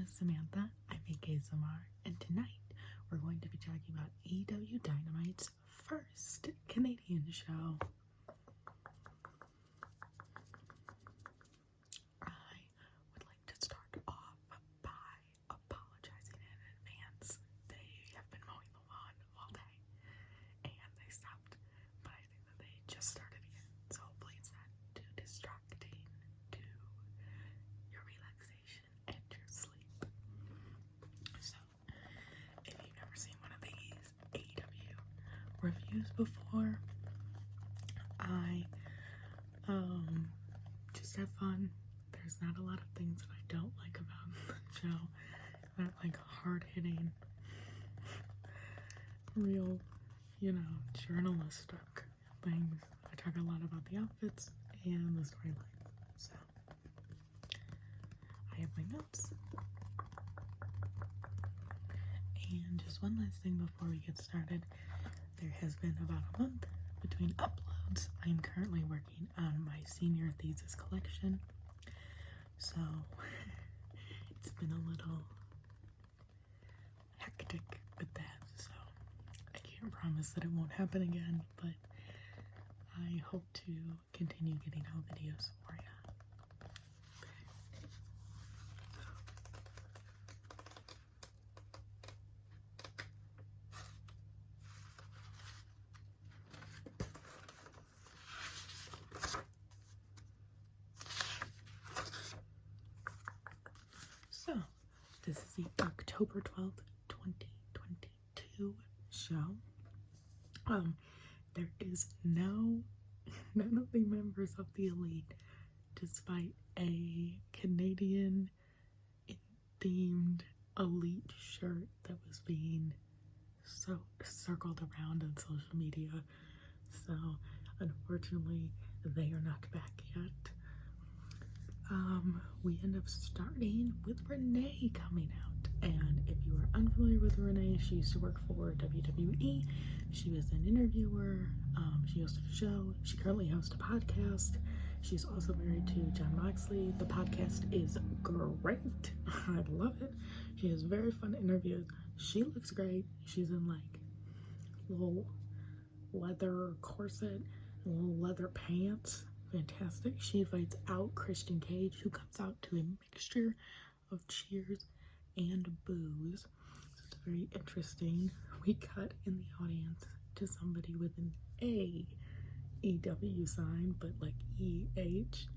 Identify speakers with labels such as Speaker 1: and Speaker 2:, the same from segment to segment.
Speaker 1: is Samantha. I'm AEWSMR, and tonight we're going to be talking about AEW Dynamite's first Canadian show. I would like to start off by apologizing in advance. They have been mowing the lawn all day, and they stopped, but I think that they just started again, so hopefully it's not too distracting to your relaxation and your sleep. So, if you've never seen one of these AEW reviews before, I just have fun. There's not a lot of things that I don't like about the show. Not like hard-hitting, real, journalistic things. I talk a lot about the outfits and the storylines. So, I have my notes. And just one last thing before we get started. There has been about a month between uploads. I'm currently working on my senior thesis collection. So, it's been a little hectic with that. So, I can't promise that it won't happen again, but I hope to continue getting out videos for you. So, this is the October 12th, 2022 show. There is none of the members of the Elite, despite a Canadian themed Elite shirt that was being so circled around on social media. So, unfortunately, they are not back yet. We end up starting with Renee coming out. And if you are unfamiliar with Renee, she used to work for WWE. She was an interviewer. She hosted a show. She currently hosts a podcast. She's also married to John Moxley. The podcast is great. I love it. She has very fun interviews. She looks great. She's in like little leather corset, little leather pants. Fantastic. She invites out Christian Cage, who comes out to a mixture of cheers and boos. So it's very interesting. We cut in the audience to somebody with an AEW sign, but like EH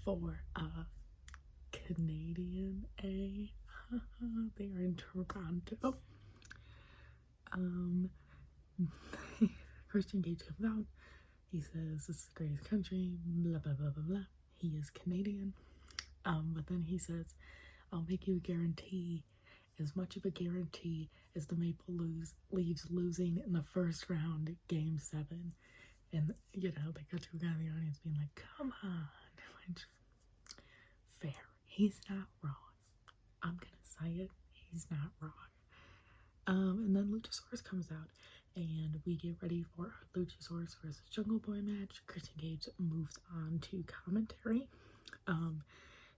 Speaker 1: for a Canadian A. They are in Toronto. Christian Cage comes out. He says, "This is the greatest country, blah, blah, blah, blah, blah." He is Canadian. But then he says, "I'll make you a guarantee, as much of a guarantee as the Maple Leafs losing in the first round, Game 7. And, they got to a guy in the audience being like, "Come on." Which, fair. He's not wrong. I'm gonna say it. He's not wrong. And then Luchosaurus comes out, and we get ready for our Luchosaurus versus Jungle Boy match. Christian Cage moves on to commentary.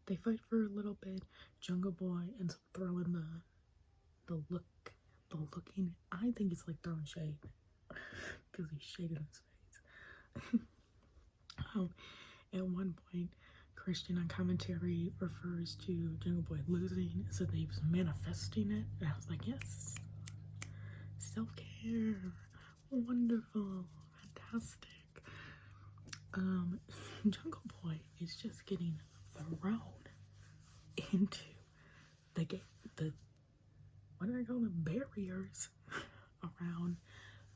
Speaker 1: They fight for a little bit. Jungle Boy ends up throwing the looking. I think it's like throwing shade because he's shading his face. At one point, Christian on commentary refers to Jungle Boy losing, so they was manifesting it, and I was like, yes. Self-care, wonderful, fantastic. Jungle Boy is just getting thrown into the what do I call them, barriers around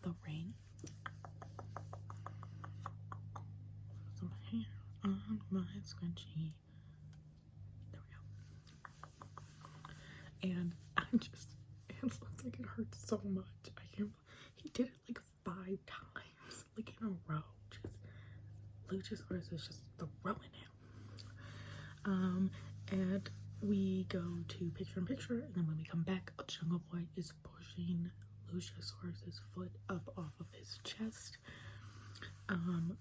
Speaker 1: the ring. Some hair on my scrunchie. There we go. And it looks like it hurts so much. He did it like 5 times, like in a row. Luchosaurus is just throwing him. And we go to picture-in-picture, and then when we come back, Jungle Boy is pushing Luchosaurus' foot up off of his chest.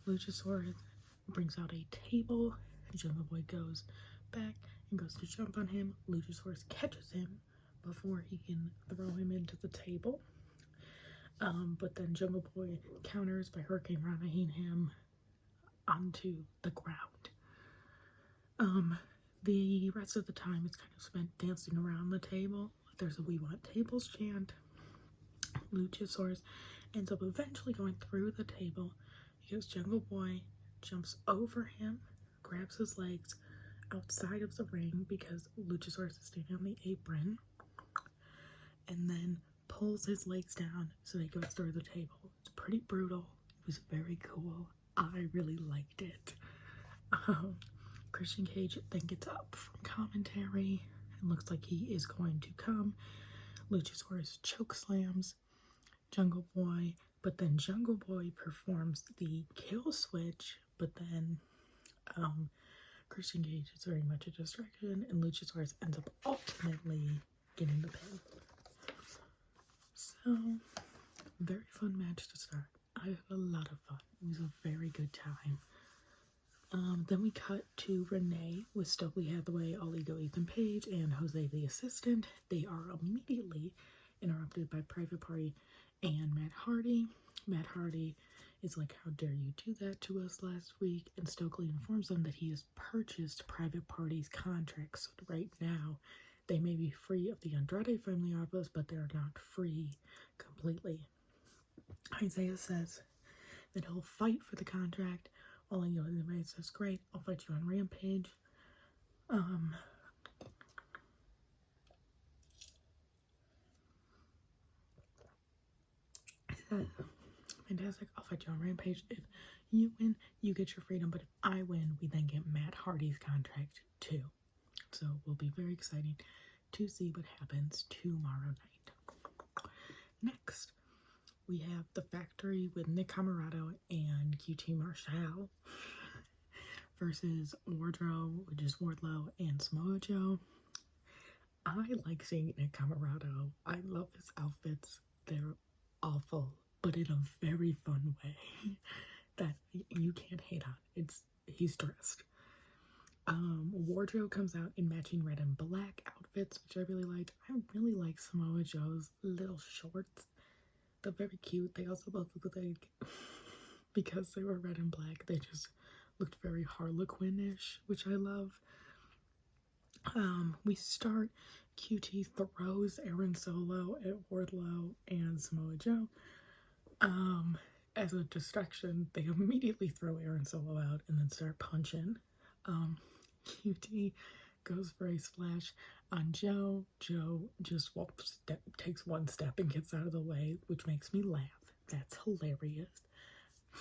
Speaker 1: Luchosaurus brings out a table. Jungle Boy goes back and goes to jump on him. Luchosaurus catches him before he can throw him into the table. But then Jungle Boy counters by hurricane running him onto the ground. The rest of the time is kind of spent dancing around the table. There's a "We Want Tables" chant. Luchosaurus ends up eventually going through the table because Jungle Boy jumps over him, grabs his legs outside of the ring because Luchosaurus is standing on the apron, and then pulls his legs down so he goes through the table. It's pretty brutal. It was very cool. I really liked it. Christian Cage then gets up from commentary and looks like he is going to come. Luchosaurus chokeslams Jungle Boy, but then Jungle Boy performs the kill switch, but then Christian Cage is very much a distraction, and Luchosaurus ends up ultimately getting the pin. So, very fun match to start. I had a lot of fun. It was a very good time. Then we cut to Renee with Stokely Hathaway, All Ego Ethan Page, and Jose the assistant. They are immediately interrupted by Private Party and Matt Hardy. Matt Hardy is like, "How dare you do that to us last week?" And Stokely informs them that he has purchased Private Party's contracts. So right now, they may be free of the Andrade family office, but they're not free completely. Isaiah says that he'll fight for the contract. All Ego Ethan Page says, "Great, I'll fight you on Rampage." Fantastic, "I'll fight you on Rampage. If you win, you get your freedom, but if I win, we then get Matt Hardy's contract too." So will be very exciting to see what happens tomorrow night. Next, we have the Factory with Nick Camarado and QT Marshall versus Wardlow, which is Wardlow and Samoa Joe. I like seeing Nick Camarado. I love his outfits. They're awful, but in a very fun way that you can't hate on. He's dressed. Wardrobe comes out in matching red and black outfits, which I really liked. I really like Samoa Joe's little shorts. They're very cute. They also both look like, because they were red and black, they just looked very Harlequin-ish, which I love. We start, QT throws Aaron Solo at Wardlow and Samoa Joe. As a distraction, they immediately throw Aaron Solo out and then start punching. QT goes for a splash on Joe. Joe just takes one step and gets out of the way, which makes me laugh. That's hilarious.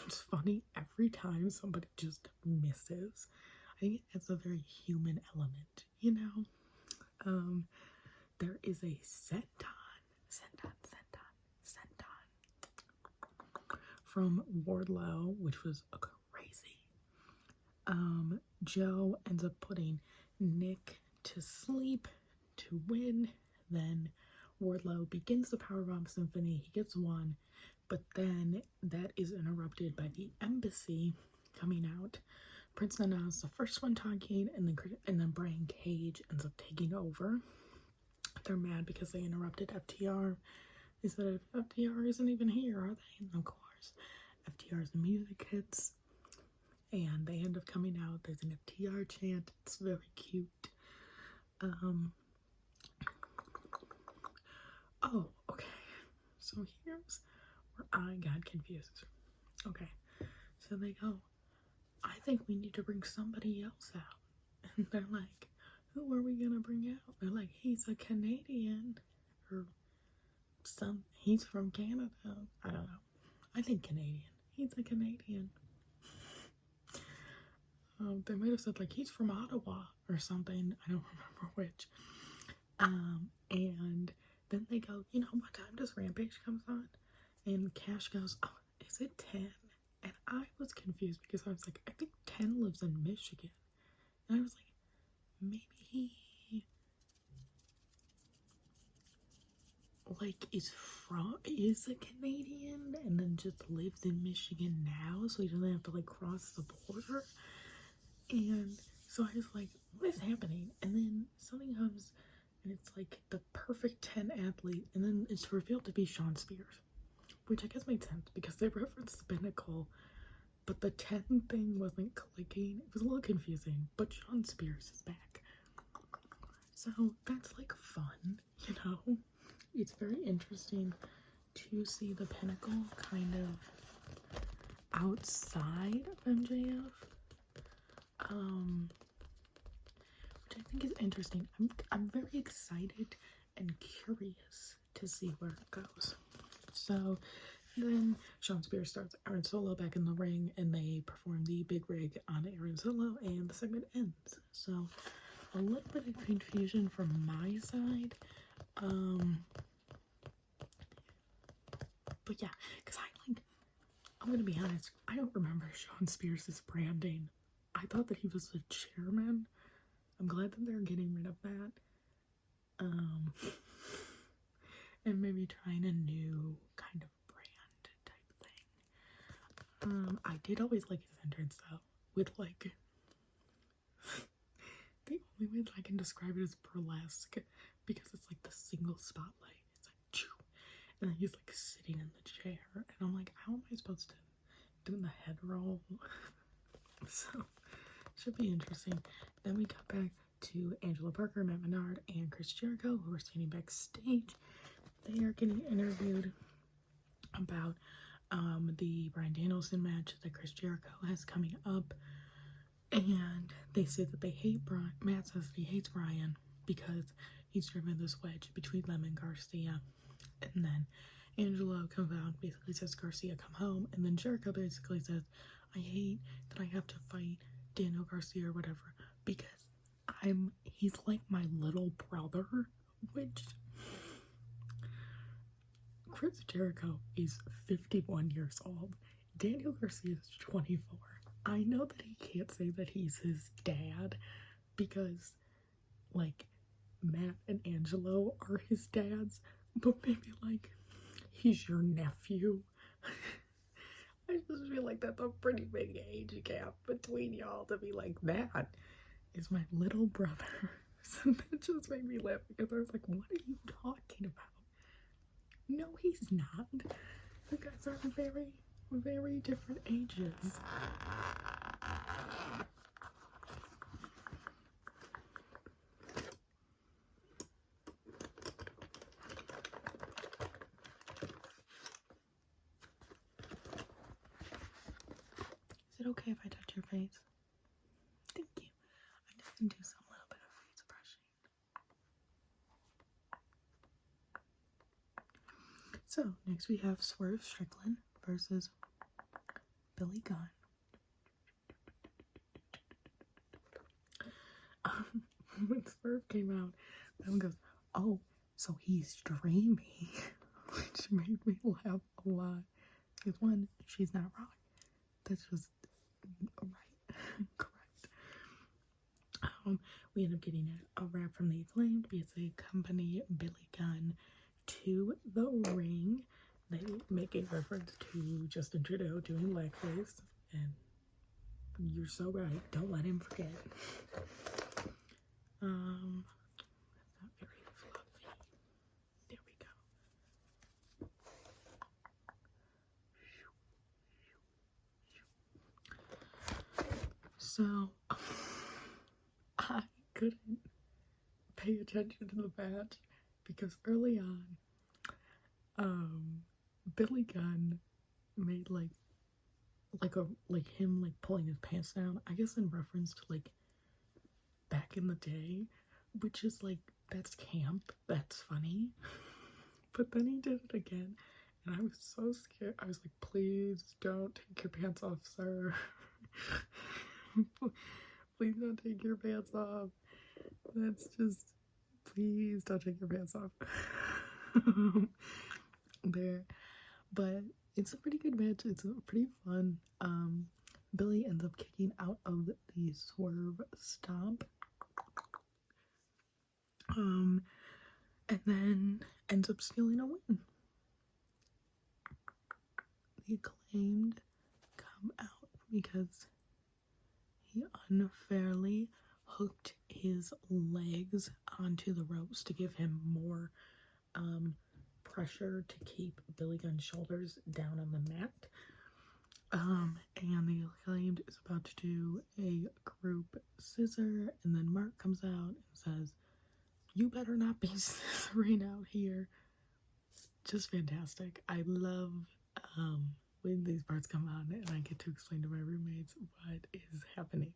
Speaker 1: It's funny every time somebody just misses. I think it's a very human element, you know? There is a senton from Wardlow, which was crazy. Joe ends up putting Nick to sleep to win. Then Wardlow begins the Powerbomb Symphony. He gets one, but then that is interrupted by the Embassy coming out. Prince Nana is the first one talking, and then Brian Cage ends up taking over. They're mad because they interrupted FTR. They said, FTR isn't even here, are they? And of course, FTR's music hits, and they end up coming out. There's an FTR chant. It's very cute. Oh, okay. So here's where I got confused. Okay, so they go, I think we need to bring somebody else out. And they're like, who are we gonna bring out? They're like, he's a Canadian, or he's from Canada. I don't know. I think Canadian. He's a Canadian. They might have said, like, he's from Ottawa or something. I don't remember which. And then they go, you know, what time does Rampage comes on? And Cash goes, oh, is it 10? And I was confused because I was like, I think 10 lives in Michigan. And I was like, maybe he, like, is a Canadian and then just lives in Michigan now, so he doesn't have to, like, cross the border. And so I was like, what is happening? And then something comes, and it's like the perfect 10 athlete, and then it's revealed to be Shawn Spears, which I guess made sense because they referenced the Pinnacle, but the 10 thing wasn't clicking. It was a little confusing, but Shawn Spears is back. So that's like fun, you know? It's very interesting to see the Pinnacle kind of outside of MJF. Which I think is interesting. I'm very excited and curious to see where it goes. So then Shawn Spears starts Aaron Solo back in the ring, and they perform the big rig on Aaron Solo, and the segment ends. So a little bit of confusion from my side. But yeah, because I'm gonna be honest, I don't remember Shawn Spears' branding. I thought that he was the chairman. I'm glad that they're getting rid of that. And maybe trying a new kind of brand type thing. I did always like his entrance though, with like, the only way that I can describe it is burlesque, because it's like the single spotlight. It's like, choo, and then he's like sitting in the chair, and I'm like, how am I supposed to do the head roll? So, should be interesting. Then we got back to Angela Parker, Matt Menard, and Chris Jericho, who are standing backstage. They are getting interviewed about the Bryan Danielson match that Chris Jericho has coming up. And they say that they hate Bryan. Matt says that he hates Bryan because he's driven this wedge between them and Garcia. And then Angelo comes out and basically says, Garcia, come home. And then Jericho basically says, I hate that I have to fight Daniel Garcia or whatever, because he's like my little brother, which Chris Jericho is 51 years old. Daniel Garcia is 24. I know that he can't say that he's his dad because, like, Matt and Angelo are his dads, but maybe, like, he's your nephew. I just feel like that's a pretty big age gap between y'all to be like, that is my little brother. So that just made me laugh because I was like, what are you talking about? No, he's not. The guys are very, very different ages. Is it okay if I touch your face? Thank you. I just can do some little bit of face brushing. So, next we have Swerve Strickland versus Billy Gunn. When Swerve came out, everyone goes, oh, so he's dreaming, which made me laugh a lot. Because one, she's not wrong. That's just right. Correct. We end up getting a rap from the Acclaimed because they accompany Billy Gunn to the ring. They make a reference to Justin Trudeau doing blackface, and you're so right. Don't let him forget. That's not very fluffy. There we go. So, I couldn't pay attention to the match because early on, Billy Gunn made like him like pulling his pants down, I guess in reference to like back in the day, which is like, that's camp, that's funny. But then he did it again, and I was so scared. I was like, please don't take your pants off, sir. Please don't take your pants off. That's just, please don't take your pants off. There. But it's a pretty good match. It's pretty fun. Billy ends up kicking out of the Swerve stomp. And then ends up stealing a win. The Acclaimed come out because he unfairly hooked his legs onto the ropes to give him more pressure to keep Billy Gunn's shoulders down on the mat. And the Acclaimed is about to do a group scissor, and then Mark comes out and says, "You better not be scissoring out here." Just fantastic. I love when these parts come on and I get to explain to my roommates what is happening.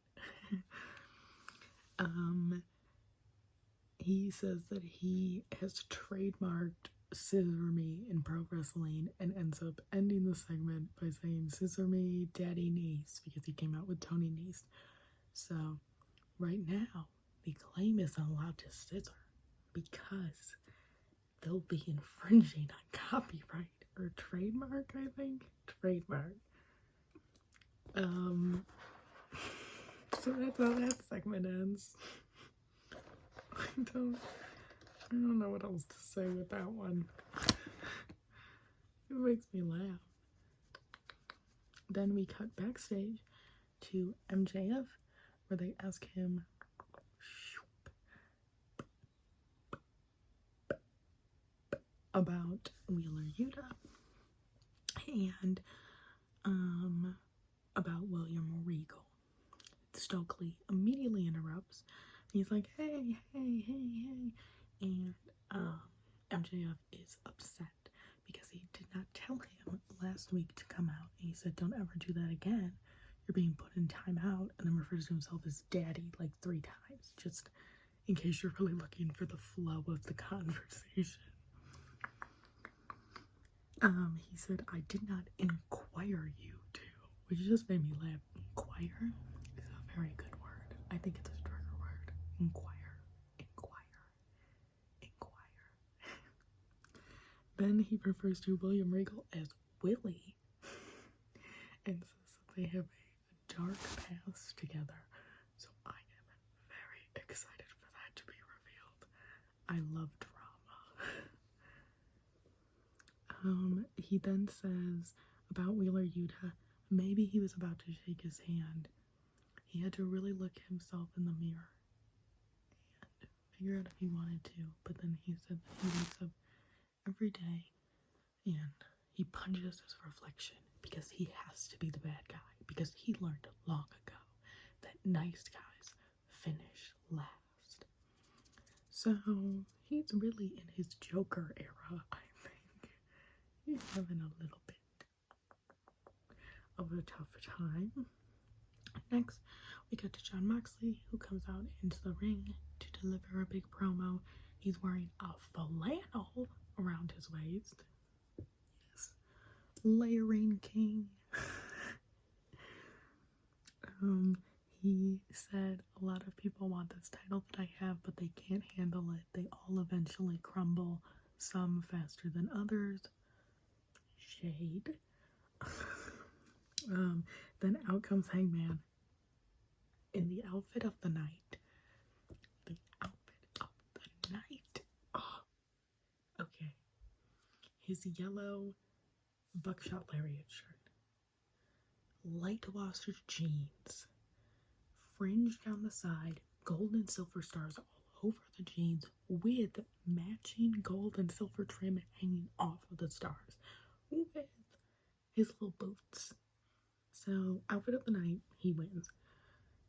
Speaker 1: He says that he has trademarked "Scissor Me" in pro wrestling and ends up ending the segment by saying "Scissor Me, Daddy Niece," because he came out with Tony Nese. So right now, the Acclaim isn't allowed to scissor because they'll be infringing on copyright or trademark, I think. Trademark. So that's how that segment ends. I don't know what else to say with that one. It makes me laugh. Then we cut backstage to MJF, where they ask him about Wheeler Yuta and about William Regal. Stokely immediately interrupts. He's like, hey, and MJF is upset because he did not tell him last week to come out. He said, "Don't ever do that again. You're being put in timeout," and then refers to himself as daddy like 3 times, just in case you're really looking for the flow of the conversation. He said, "I did not inquire you to," which just made me laugh. Inquire is a very good word. I think it's a trigger word. Inquire. Then he refers to William Regal as Willie and says that they have a dark past together. So I am very excited for that to be revealed. I love drama. He then says about Wheeler Yuta, maybe he was about to shake his hand. He had to really look himself in the mirror and figure out if he wanted to. But then he said that he wakes up every day and he punches his reflection because he has to be the bad guy, because he learned long ago that nice guys finish last. So he's really in his Joker era, I think. He's having a little bit of a tough time. Next, we get to Jon Moxley, who comes out into the ring to deliver a big promo. He's wearing a flannel around his waist. Yes. Layering king. He said a lot of people want this title that I have, but they can't handle it. They all eventually crumble, some faster than others. Shade. Then out comes Hangman in the outfit of the night. The outfit of the night. Oh, okay. His yellow buckshot lariat shirt, light washed jeans, fringe down the side, gold and silver stars all over the jeans, with matching gold and silver trim hanging off of the stars, with his little boots. So, outfit of the night, he wins.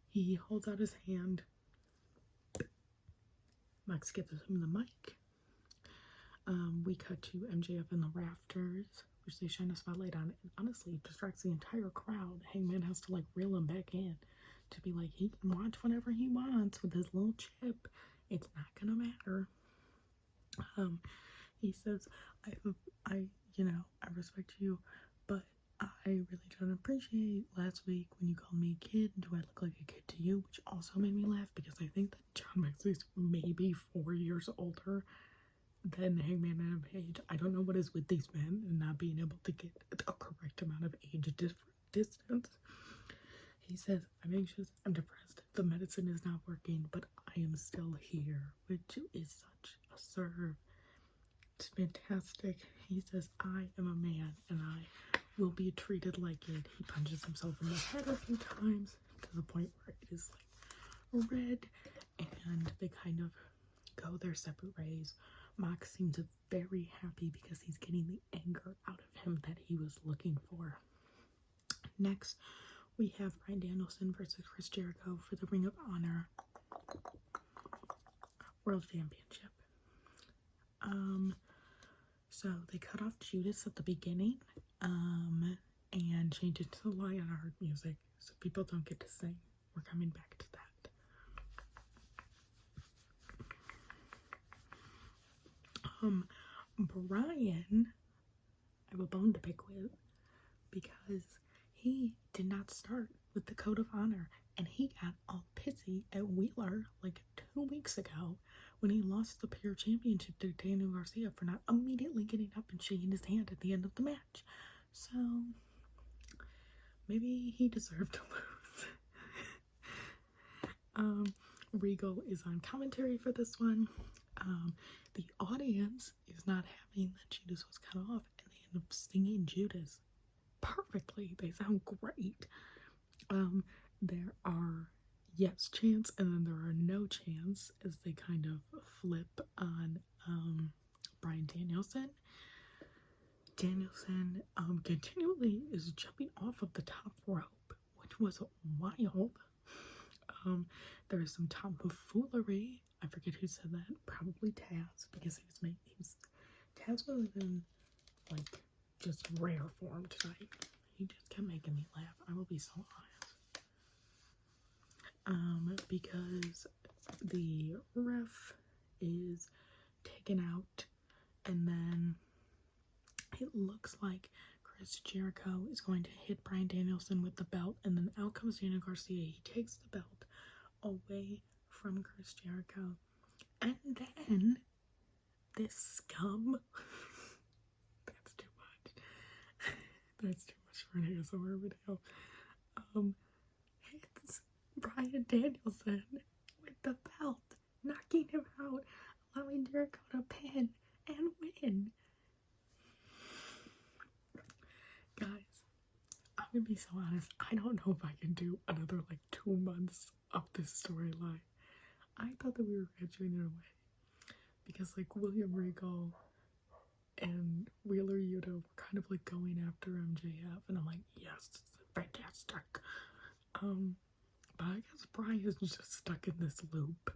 Speaker 1: He holds out his hand. Max gives him the mic. We cut to MJF in the rafters, which they shine a spotlight on. And honestly, it distracts the entire crowd. Hangman has to reel him back in to be like, he can watch whatever he wants with his little chip. It's not gonna matter. He says, I respect you, but I really don't appreciate last week when you called me a kid. Do I look like a kid to you? Which also made me laugh because I think that Jon Moxley's maybe 4 years older than Hangman and Page. I don't know what is with these men and not being able to get a correct amount of age distance. He says, I'm anxious, I'm depressed, the medicine is not working, but I am still here, which is such a serve. It's fantastic. He says, I am a man and I will be treated like it. He punches himself in the head a few times to the point where it is red, and they kind of go their separate ways. Mox seems very happy because he's getting the anger out of him that he was looking for. Next, we have Bryan Danielson versus Chris Jericho for the Ring of Honor World Championship. So they cut off Judas at the beginning, and changed it to Lionheart music so people don't get to sing. We're coming back to that. Bryan, I have a bone to pick with because he did not start with the Code of Honor, and he got all pissy at Wheeler like 2 weeks ago when he lost the Pure Championship to Daniel Garcia for not immediately getting up and shaking his hand at the end of the match. So maybe he deserved to lose. Regal is on commentary for this one. The audience is not having that Judas was cut off, and they end up singing Judas perfectly. They sound great. There are yes chants, and then there are no chants as they kind of flip on Bryan Danielson. Danielson continually is jumping off of the top rope, which was wild. There is some tomfoolery. I forget who said that. Probably Taz, because Taz was in like just rare form tonight. He just kept making me laugh. I will be so honest. Because the ref is taken out, and then it looks like Chris Jericho is going to hit Bryan Danielson with the belt, and then out comes Daniel Garcia. He takes the belt away from Chris Jericho, and then this scum that's too much for an ASMR video hits Bryan Danielson with the belt, knocking him out, allowing Jericho to pin and win. Guys, I'm gonna be so honest, I don't know if I can do another like 2 months of this storyline. I thought that we were graduating away because like William Regal and Wheeler Yuta were kind of like going after MJF, and I'm like, yes, this is fantastic. But I guess Bryan is just stuck in this loop.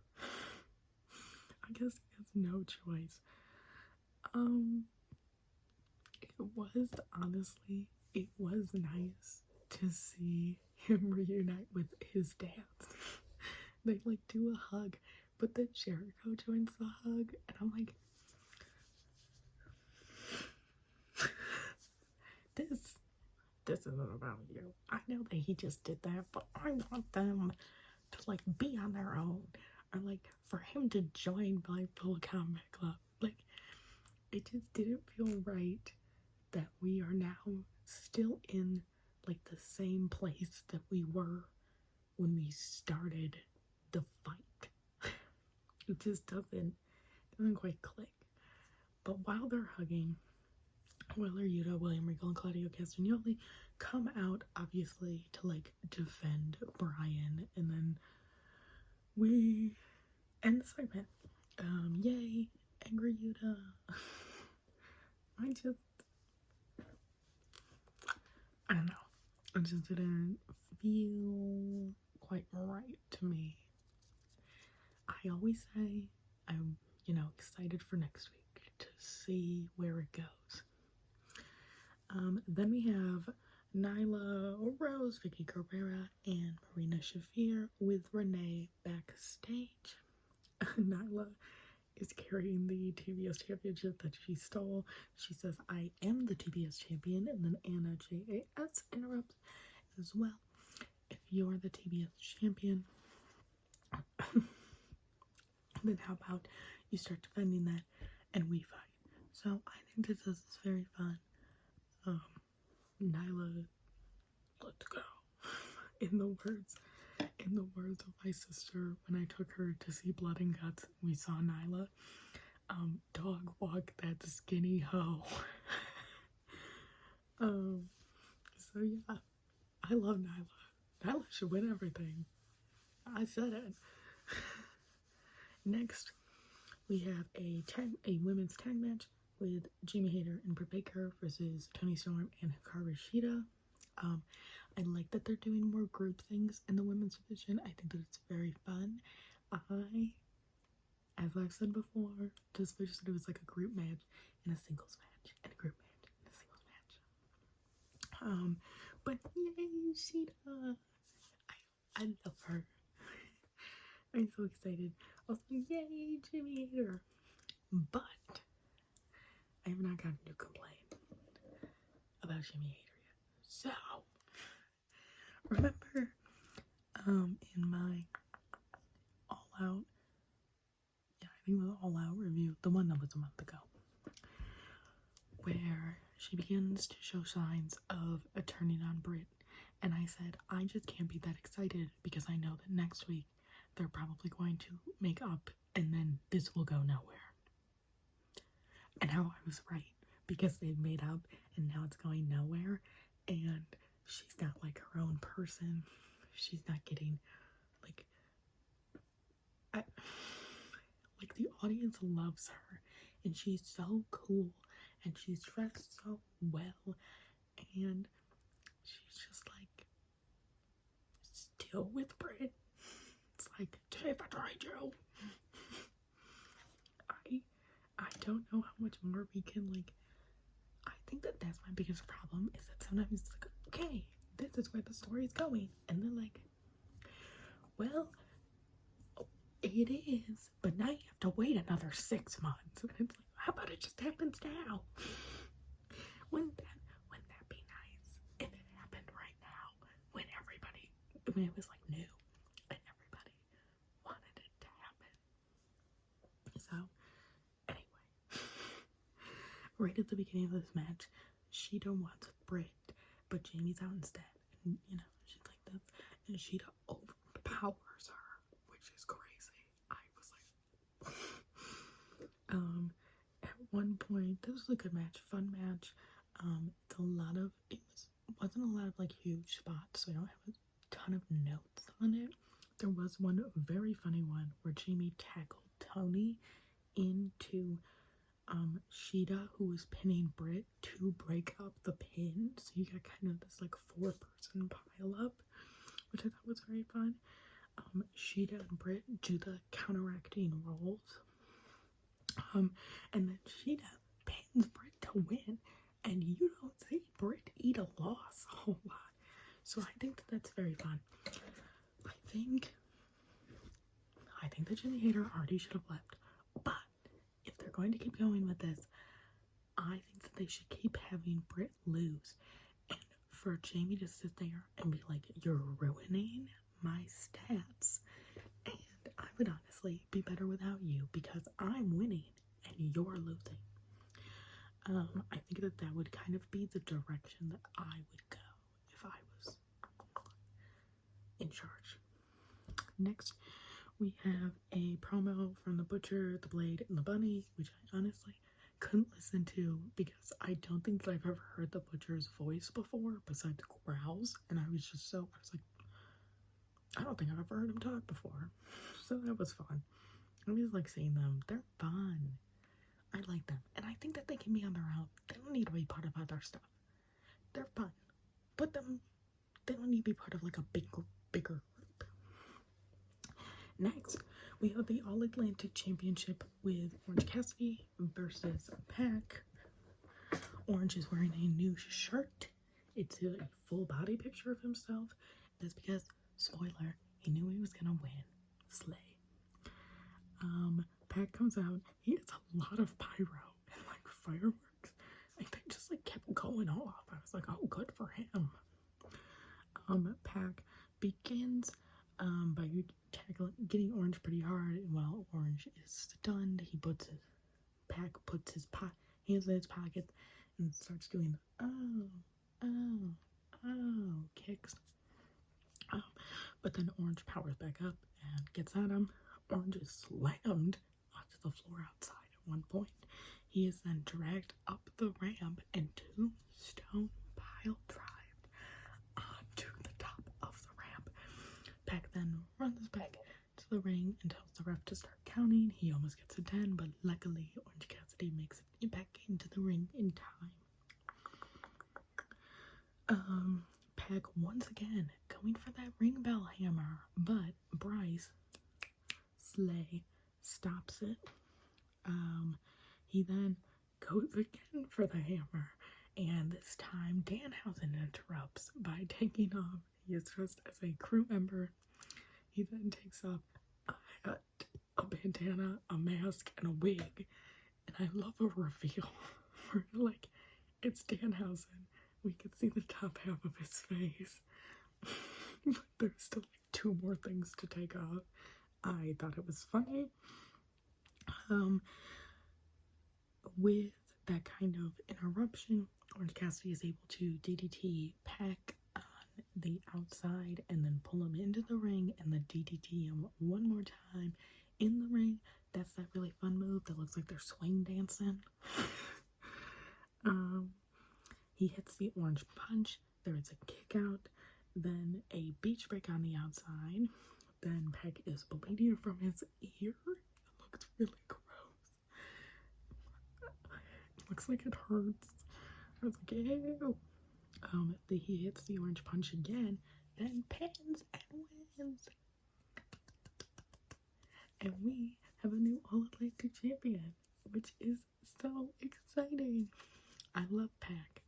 Speaker 1: I guess he has no choice. It was nice to see him reunite with his dad. They like do a hug, but then Jericho joins the hug, and I'm like, this isn't about you. I know that he just did that, but I want them to like be on their own, or like for him to join Blackpool Combat Club. Like, it just didn't feel right that we are now still in like the same place that we were when we started the fight. It just doesn't quite click. But while they're hugging, Wheeler Yuta, William Regal, and Claudio Castagnoli come out, obviously, to like defend Bryan, and then we end the segment. Yay, angry Yuta. I don't know. It just didn't feel quite right to me. I always say I'm, excited for next week to see where it goes. Then we have Nyla Rose, Vicky Guerrera, and Marina Shafir with Renee backstage. Nyla is carrying the TBS championship that she stole. She says, I am the TBS champion, and then Anna JAS interrupts as well. If you're the TBS champion, then how about you start defending that and we fight? So I think this is very fun. Nyla, let's go. In the words of my sister, when I took her to see Blood and Guts, we saw Nyla. Dog walk that skinny hoe. So yeah, I love Nyla. Nyla should win everything. I said it. Next, we have a women's tag match with Jamie Hayter and Britt Baker versus Toni Storm and Hikaru Shida. I like that they're doing more group things in the women's division. I think that it's very fun. As I've said before, just wish that it was like a group match and a singles match and a group match and a singles match. But yay, Shida! I love her. I'm so excited. Also, yay, Jamie Hayter! But I have not gotten to complain about Jamie Hayter yet. So, remember, in my All Out, I think it was All Out review, the one that was a month ago, where she begins to show signs of a turning on Britt, and I said, I just can't be that excited because I know that next week they're probably going to make up and then this will go nowhere. And how I was right, because they've made up and now it's going nowhere, and she's not like her own person. She's not getting like the audience loves her, and she's so cool, and she's dressed so well, and she's just like still with Britt. It's like, if I try, Joe. I don't know how much more we can, like, I think that that's my biggest problem, is that sometimes it's like, okay, this is where the story is going, and then like, well, it is, but now you have to wait another 6 months, and it's like, how about it just happens now? Wouldn't that be nice if it happened right now, when it was like new, and everybody wanted it to happen? So, right at the beginning of this match, Shida wants Britt, but Jamie's out instead. And, she's like this. And Shida overpowers her, which is crazy. I was like, at one point, this was a good match, fun match. It wasn't a lot of like huge spots, so I don't have a ton of notes on it. There was one very funny one where Jamie tackled Toni into Shida, who was pinning Britt, to break up the pin. So you got kind of this like 4-person pile up, which I thought was very fun. Shida and Britt do the counteracting rolls. And then Shida pins Britt to win, and you don't see Britt eat a loss a whole lot. So I think that that's very fun. I think that Jamie Hayter already should have left, but if they're going to keep going with this, I think that they should keep having Britt lose, and for Jamie to sit there and be like, you're ruining my stats, and I would honestly be better without you because I'm winning and you're losing. I think that would kind of be the direction that I would go if I was in charge. Next, we have a promo from the Butcher, the Blade, and the Bunny, which I honestly couldn't listen to because I don't think that I've ever heard the Butcher's voice before besides growls, and I was like, I don't think I've ever heard him talk before. So that was fun. I always like seeing them. They're fun. I like them, and I think that they can be on their own. They don't need to be part of other stuff. They're fun. Put them. They don't need to be part of like a bigger group. Next, we have the All Atlantic Championship with Orange Cassidy versus Pac. Orange is wearing a new shirt. It's a full body picture of himself. That's because, spoiler, he knew he was gonna win. Slay. Pac comes out. He has a lot of pyro and like fireworks. Like they just like kept going off. I was like, oh, good for him. Pac begins by getting Orange pretty hard, and while Orange is stunned, Pac puts his hands in his pocket and starts doing kicks. But then Orange powers back up and gets at him. Orange is slammed onto the floor outside at one point. He is then dragged up the ramp and tombstone pile drived onto the top of the ramp. Pac then runs back to the ring and tells the ref to start counting. He almost gets a 10, but luckily Orange Cassidy makes it back into the ring in time. Pac once again going for that ring bell hammer, but Bryce Slay stops it. He then goes again for the hammer, and this time Danhausen interrupts by taking off. He is dressed as a crew member. He then takes off a hat, a bandana, a mask, and a wig. And I love a reveal where, like, it's Danhausen. We can see the top half of his face. But there's still like 2 more things to take off. I thought it was funny. With that kind of interruption, Orange Cassidy is able to DDT Pac on the outside and then pull him into the ring and then DDT him one more time in the ring. That's that really fun move that looks like they're swing dancing. He hits the orange punch. There is a kick out, then a beach break on the outside. Then Pac is bleeding from his ear. It looks really gross. It looks like it hurts. I was like, ew. He hits the orange punch again, then pins and wins. And we have a new All Atlantic champion, which is so exciting. I love Pac,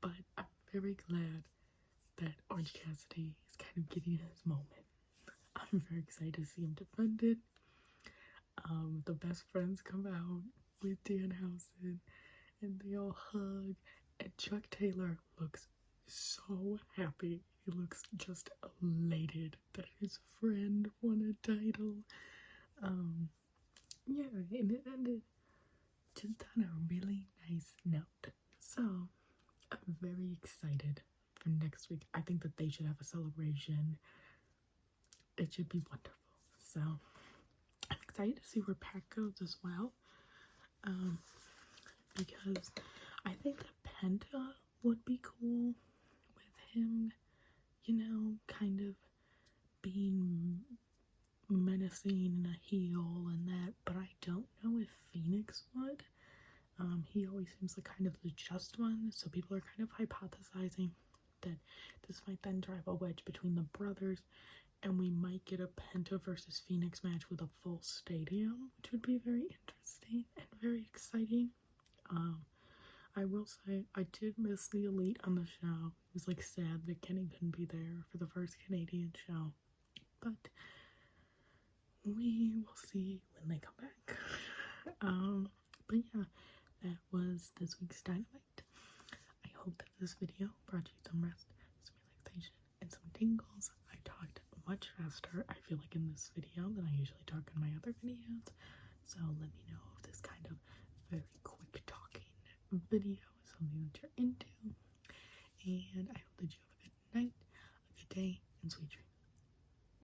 Speaker 1: but I'm very glad that Orange Cassidy is kind of getting his moment. I'm very excited to see him defended. The best friends come out with Danhausen, and they all hug, and Chuck Taylor looks so happy. He looks just elated that his friend won a title. Yeah, and it ended just on a really nice note. So, I'm very excited for next week. I think that they should have a celebration. It should be wonderful. So, I'm excited to see where Pac goes as well. Because I think that Penta would be cool with him, you know, kind of being menacing and a heel and that, but I don't know if Phoenix would. He always seems like kind of the just one, so people are kind of hypothesizing that this might then drive a wedge between the brothers, and we might get a Penta versus Phoenix match with a full stadium, which would be very interesting and very exciting. I will say, I did miss the Elite on the show. It was like sad that Kenny couldn't be there for the first Canadian show, but we will see when they come back. But yeah, that was this week's Dynamite. I hope that this video brought you some rest, some relaxation, and some tingles. I talked much faster, I feel like, in this video than I usually talk in my other videos. So let me know if this kind of very quick talking video is something that you're into. And I hope that you